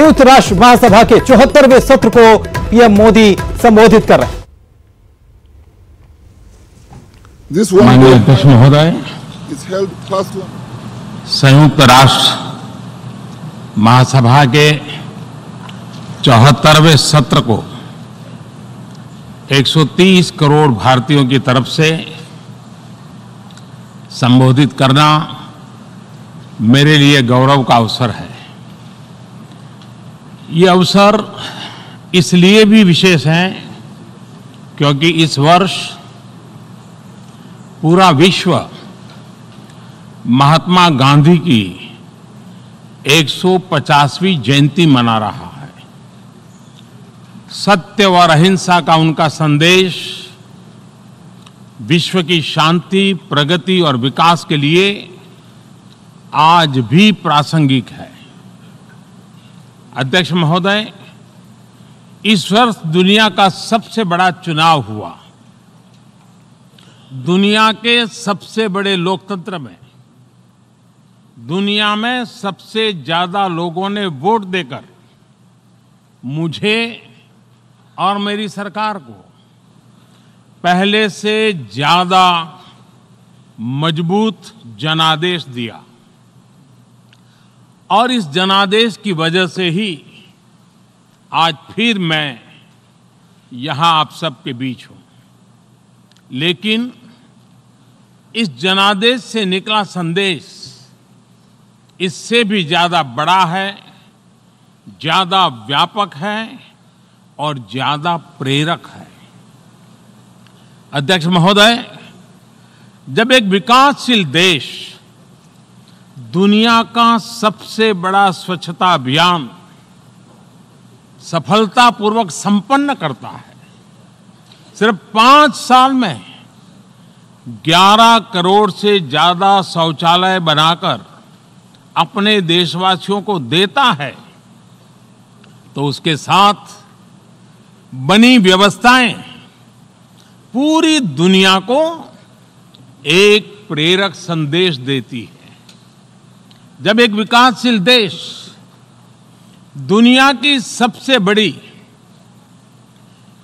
संयुक्त राष्ट्र महासभा के 74वें सत्र को पीएम मोदी संबोधित कर रहे हैं। माननीय अध्यक्ष महोदय, संयुक्त राष्ट्र महासभा के 74वें सत्र को 130 करोड़ भारतीयों की तरफ से संबोधित करना मेरे लिए गौरव का अवसर है। ये अवसर इसलिए भी विशेष है क्योंकि इस वर्ष पूरा विश्व महात्मा गांधी की 150वीं जयंती मना रहा है। सत्य और अहिंसा का उनका संदेश विश्व की शांति, प्रगति और विकास के लिए आज भी प्रासंगिक है। अध्यक्ष महोदय, इस वर्ष दुनिया का सबसे बड़ा चुनाव हुआ। दुनिया के सबसे बड़े लोकतंत्र में दुनिया में सबसे ज्यादा लोगों ने वोट देकर मुझे और मेरी सरकार को पहले से ज्यादा मजबूत जनादेश दिया और इस जनादेश की वजह से ही आज फिर मैं यहां आप सबके बीच हूं। लेकिन इस जनादेश से निकला संदेश इससे भी ज्यादा बड़ा है, ज्यादा व्यापक है और ज्यादा प्रेरक है। अध्यक्ष महोदय, जब एक विकासशील देश दुनिया का सबसे बड़ा स्वच्छता अभियान सफलतापूर्वक संपन्न करता है, सिर्फ 5 साल में 11 करोड़ से ज्यादा शौचालय बनाकर अपने देशवासियों को देता है, तो उसके साथ बनी व्यवस्थाएं पूरी दुनिया को एक प्रेरक संदेश देती है। जब एक विकासशील देश दुनिया की सबसे बड़ी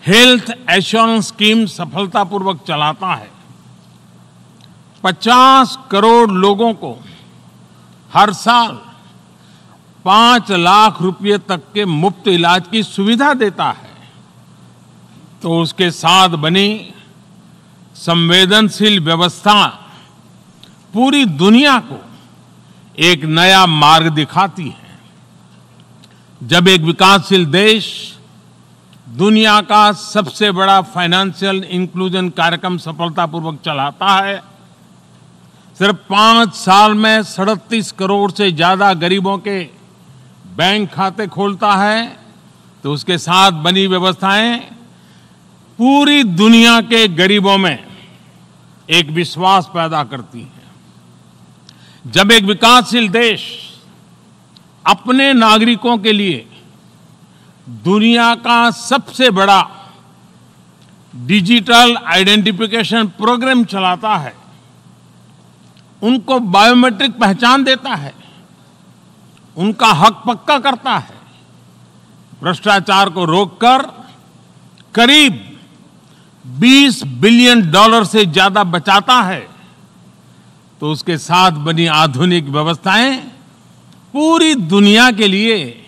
हेल्थ एश्योरेंस स्कीम सफलतापूर्वक चलाता है, 50 करोड़ लोगों को हर साल 5 लाख रुपए तक के मुफ्त इलाज की सुविधा देता है, तो उसके साथ बनी संवेदनशील व्यवस्था पूरी दुनिया को एक नया मार्ग दिखाती है। जब एक विकासशील देश दुनिया का सबसे बड़ा फाइनेंशियल इंक्लूजन कार्यक्रम सफलतापूर्वक चलाता है, सिर्फ 5 साल में 37 करोड़ से ज्यादा गरीबों के बैंक खाते खोलता है, तो उसके साथ बनी व्यवस्थाएं पूरी दुनिया के गरीबों में एक विश्वास पैदा करती है। जब एक विकासशील देश अपने नागरिकों के लिए दुनिया का सबसे बड़ा डिजिटल आइडेंटिफिकेशन प्रोग्राम चलाता है, उनको बायोमेट्रिक पहचान देता है, उनका हक पक्का करता है, भ्रष्टाचार को रोककर करीब $20 बिलियन से ज्यादा बचाता है, तो उसके साथ बनी आधुनिक व्यवस्थाएं पूरी दुनिया के लिए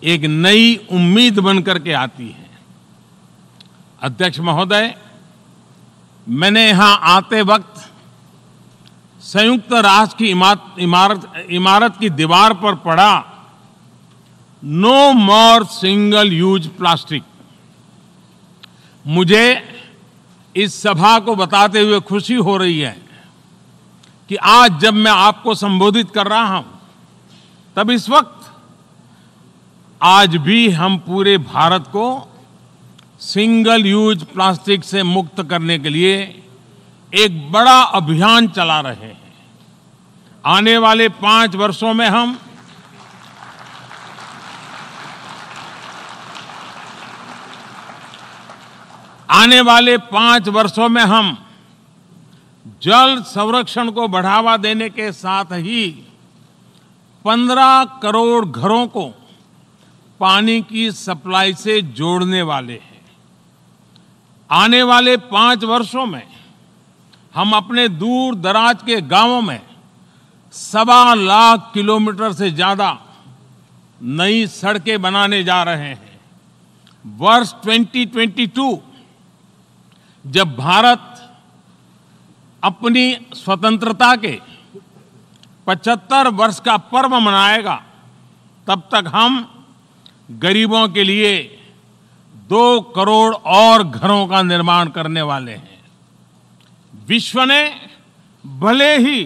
एक नई उम्मीद बनकर के आती है। अध्यक्ष महोदय, मैंने यहां आते वक्त संयुक्त राष्ट्र की इमारत की दीवार पर पढ़ा, नो मोर सिंगल यूज प्लास्टिक। मुझे इस सभा को बताते हुए खुशी हो रही है कि आज जब मैं आपको संबोधित कर रहा हूं, तब इस वक्त आज भी हम पूरे भारत को सिंगल यूज प्लास्टिक से मुक्त करने के लिए एक बड़ा अभियान चला रहे हैं। आने वाले 5 वर्षों में हम जल संरक्षण को बढ़ावा देने के साथ ही 15 करोड़ घरों को पानी की सप्लाई से जोड़ने वाले हैं। आने वाले 5 वर्षों में हम अपने दूर दराज के गांवों में 1.25 लाख किलोमीटर से ज्यादा नई सड़कें बनाने जा रहे हैं। वर्ष 2022 जब भारत अपनी स्वतंत्रता के 75 वर्ष का पर्व मनाएगा, तब तक हम गरीबों के लिए 2 करोड़ और घरों का निर्माण करने वाले हैं। विश्व ने भले ही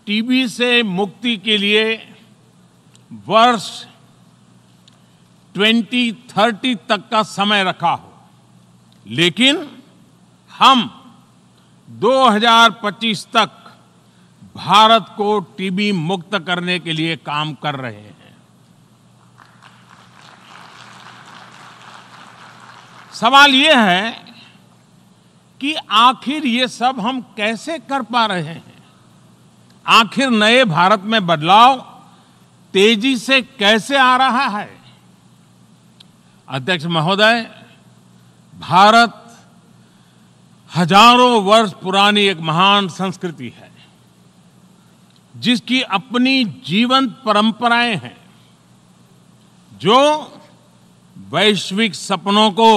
टीबी से मुक्ति के लिए वर्ष 2030 तक का समय रखा हो, लेकिन हम 2025 तक भारत को टीबी मुक्त करने के लिए काम कर रहे हैं। सवाल यह है कि आखिर ये सब हम कैसे कर पा रहे हैं? आखिर नए भारत में बदलाव तेजी से कैसे आ रहा है? अध्यक्ष महोदय, भारत हजारों वर्ष पुरानी एक महान संस्कृति है, जिसकी अपनी जीवंत परंपराएं हैं, जो वैश्विक सपनों को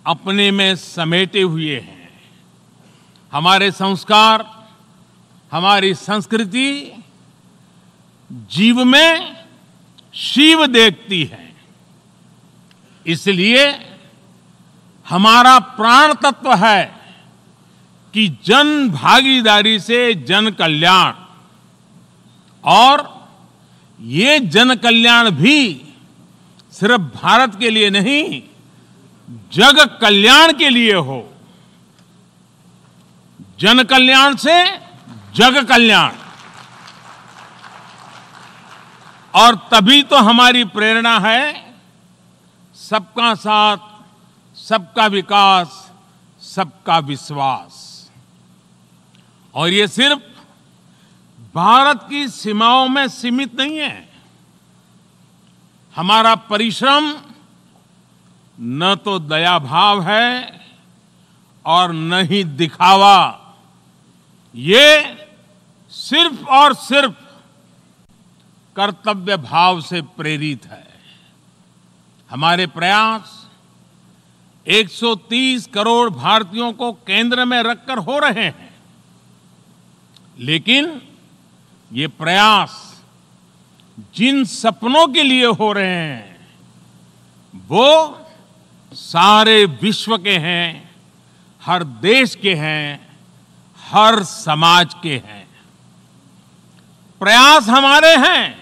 अपने में समेटे हुए हैं। हमारे संस्कार, हमारी संस्कृति जीव में शिव देखती है। इसलिए हमारा प्राण तत्व है कि जन भागीदारी से जन कल्याण, और ये जन कल्याण भी सिर्फ भारत के लिए नहीं, जग कल्याण के लिए हो। जन कल्याण से जग कल्याण। और तभी तो हमारी प्रेरणा है सबका साथ, सबका विकास, सबका विश्वास। और ये सिर्फ भारत की सीमाओं में सीमित नहीं है। हमारा परिश्रम न तो दया भाव है और न ही दिखावा। ये सिर्फ और सिर्फ कर्तव्य भाव से प्रेरित है। हमारे प्रयास 130 करोड़ भारतीयों को केंद्र में रखकर हो रहे हैं, लेकिन ये प्रयास जिन सपनों के लिए हो रहे हैं, वो सारे विश्व के हैं, हर देश के हैं, हर समाज के हैं। प्रयास हमारे हैं,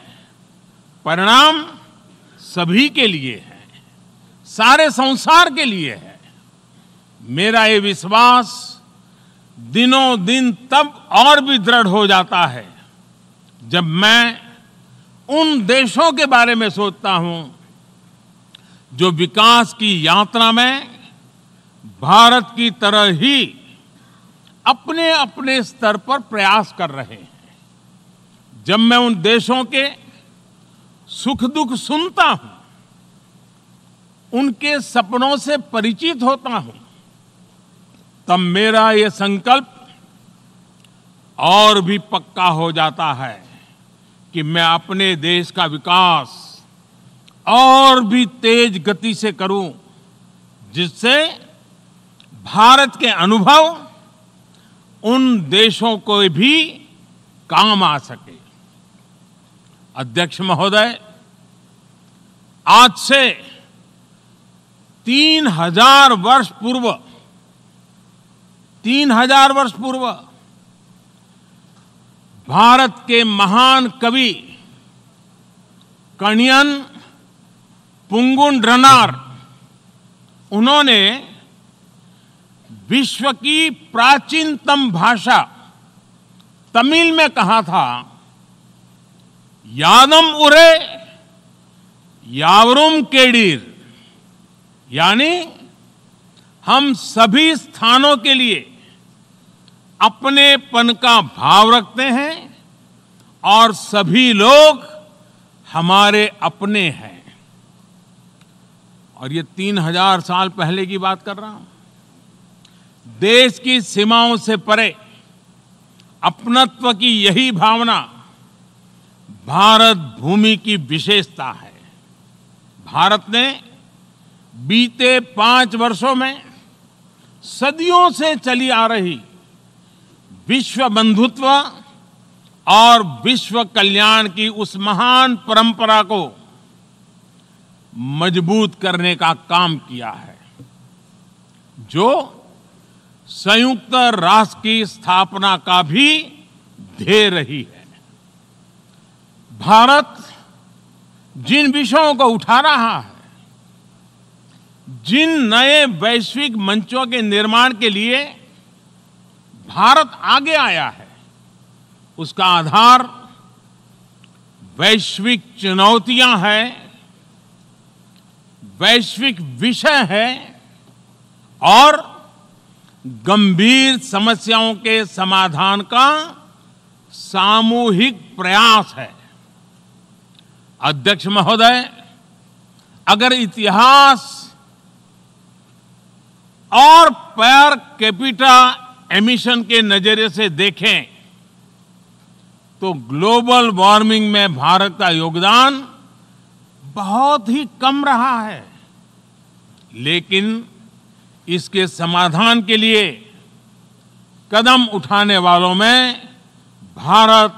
परिणाम सभी के लिए है, सारे संसार के लिए है। मेरा ये विश्वास दिनों दिन तब और भी दृढ़ हो जाता है जब मैं उन देशों के बारे में सोचता हूं जो विकास की यात्रा में भारत की तरह ही अपने अपने स्तर पर प्रयास कर रहे हैं। जब मैं उन देशों के सुख दुख सुनता हूं, उनके सपनों से परिचित होता हूं, तब मेरा ये संकल्प और भी पक्का हो जाता है कि मैं अपने देश का विकास और भी तेज गति से करूं, जिससे भारत के अनुभव उन देशों को भी काम आ सके। अध्यक्ष महोदय, आज से 3000 वर्ष पूर्व भारत के महान कवि कणियन पुंगुन ड्रनार, उन्होंने विश्व की प्राचीनतम भाषा तमिल में कहा था, यादम उरे यावरुम केडीर, यानी हम सभी स्थानों के लिए अपनेपन का भाव रखते हैं और सभी लोग हमारे अपने हैं। और ये 3000 साल पहले की बात कर रहा हूं। देश की सीमाओं से परे अपनत्व की यही भावना भारत भूमि की विशेषता है। भारत ने बीते 5 वर्षों में सदियों से चली आ रही विश्व बंधुत्व और विश्व कल्याण की उस महान परंपरा को मजबूत करने का काम किया है, जो संयुक्त राष्ट्र की स्थापना का भी ध्येय रही है। भारत जिन विषयों को उठा रहा है, जिन नए वैश्विक मंचों के निर्माण के लिए भारत आगे आया है, उसका आधार वैश्विक चुनौतियां हैं, वैश्विक विषय है और गंभीर समस्याओं के समाधान का सामूहिक प्रयास है। अध्यक्ष महोदय, अगर इतिहास और पर कैपिटा एमिशन के नजरिए से देखें तो ग्लोबल वार्मिंग में भारत का योगदान बहुत ही कम रहा है, लेकिन इसके समाधान के लिए कदम उठाने वालों में भारत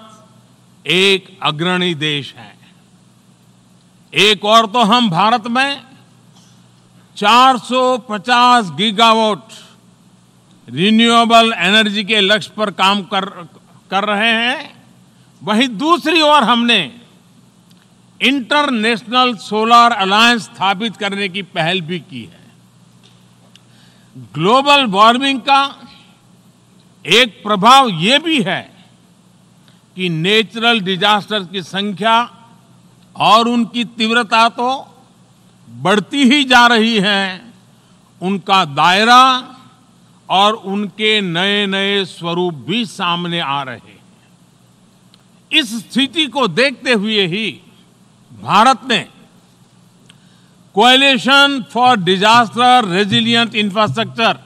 एक अग्रणी देश है। एक और तो हम भारत में 450 गीगावाट रिन्यूएबल एनर्जी के लक्ष्य पर काम कर रहे हैं, वहीं दूसरी ओर हमने इंटरनेशनल सोलर अलायंस स्थापित करने की पहल भी की है। ग्लोबल वार्मिंग का एक प्रभाव यह भी है कि नेचुरल डिजास्टर की संख्या और उनकी तीव्रता तो बढ़ती ही जा रही है, उनका दायरा और उनके नए नए स्वरूप भी सामने आ रहे हैं। इस स्थिति को देखते हुए ही भारत ने coalition for disaster resilient infrastructure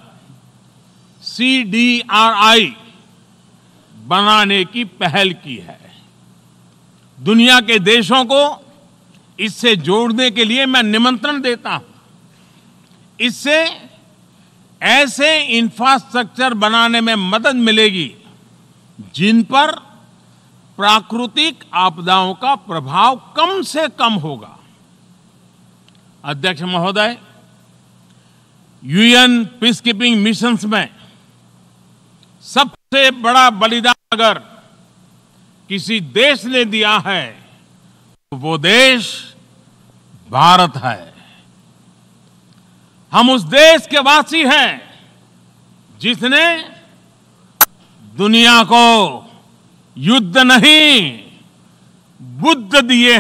CDRI बनाने की पहल की है। दुनिया के देशों को इससे जोड़ने के लिए मैं निमंत्रण देता हूं। इससे ऐसे इंफ्रास्ट्रक्चर बनाने में मदद मिलेगी जिन पर प्राकृतिक आपदाओं का प्रभाव कम से कम होगा। अध्यक्ष महोदय, UN पीसकीपिंग मिशंस में सबसे बड़ा बलिदान अगर किसी देश ने दिया है तो वो देश भारत है। हम उस देश के वासी हैं जिसने दुनिया को युद्ध नहीं बुद्ध दिए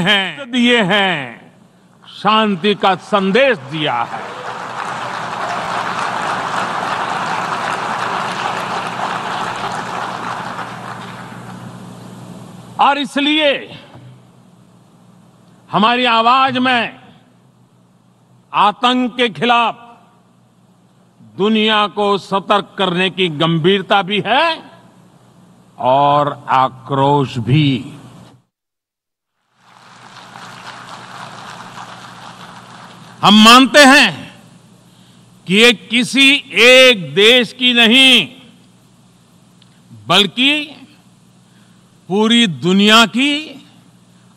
हैं, शांति का संदेश दिया है। और इसलिए हमारी आवाज में आतंक के खिलाफ दुनिया को सतर्क करने की गंभीरता भी है और आक्रोश भी। हम मानते हैं कि ये किसी एक देश की नहीं बल्कि पूरी दुनिया की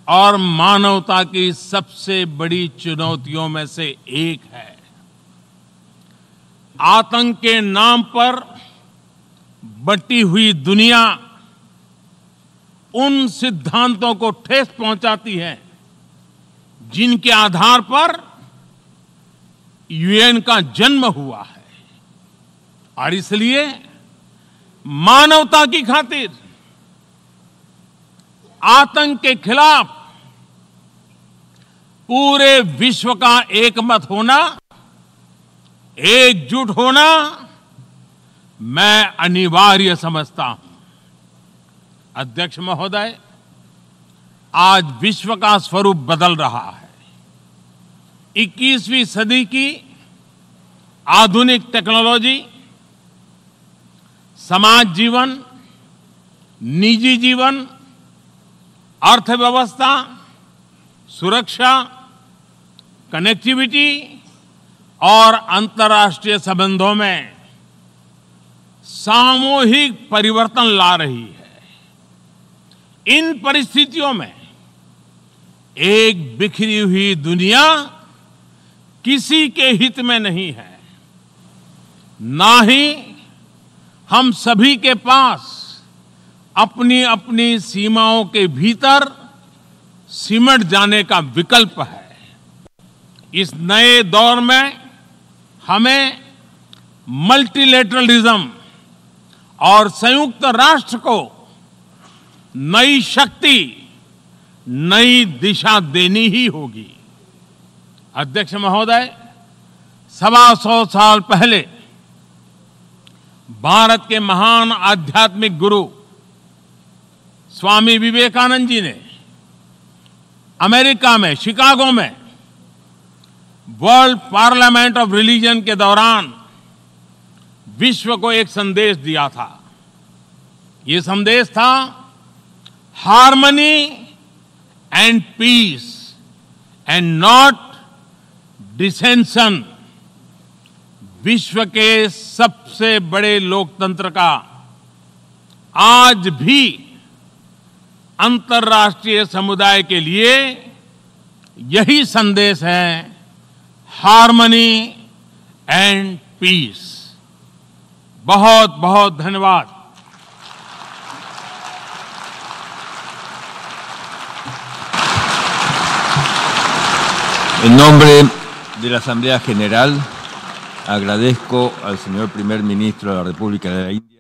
और मानवता की सबसे बड़ी चुनौतियों में से एक है। आतंक के नाम पर बटी हुई दुनिया उन सिद्धांतों को ठेस पहुंचाती है जिनके आधार पर UN का जन्म हुआ है, और इसलिए मानवता की खातिर आतंक के खिलाफ पूरे विश्व का एकमत होना, एकजुट होना मैं अनिवार्य समझता हूं। अध्यक्ष महोदय, आज विश्व का स्वरूप बदल रहा है। 21वीं सदी की आधुनिक टेक्नोलॉजी समाज जीवन, निजी जीवन, अर्थव्यवस्था, सुरक्षा, कनेक्टिविटी और अंतर्राष्ट्रीय संबंधों में सामूहिक परिवर्तन ला रही है। इन परिस्थितियों में एक बिखरी हुई दुनिया किसी के हित में नहीं है, ना ही हम सभी के पास अपनी अपनी सीमाओं के भीतर सिमट जाने का विकल्प है। इस नए दौर में हमें मल्टीलेटरलिज्म और संयुक्त राष्ट्र को नई शक्ति, नई दिशा देनी ही होगी। अध्यक्ष महोदय, 125 साल पहले भारत के महान आध्यात्मिक गुरु स्वामी विवेकानंद जी ने अमेरिका में शिकागो में वर्ल्ड पार्लियामेंट ऑफ रिलीजन के दौरान विश्व को एक संदेश दिया था। ये संदेश था harmony and peace and not dissension. विश्व के सबसे बड़े लोकतंत्र का आज भी अंतर्राष्ट्रीय समुदाय के लिए यही संदेश है, हार्मनी एंड पीस। बहुत बहुत धन्यवाद। En nombre de la Asamblea General, agradezco al señor Primer Ministro de la República de la India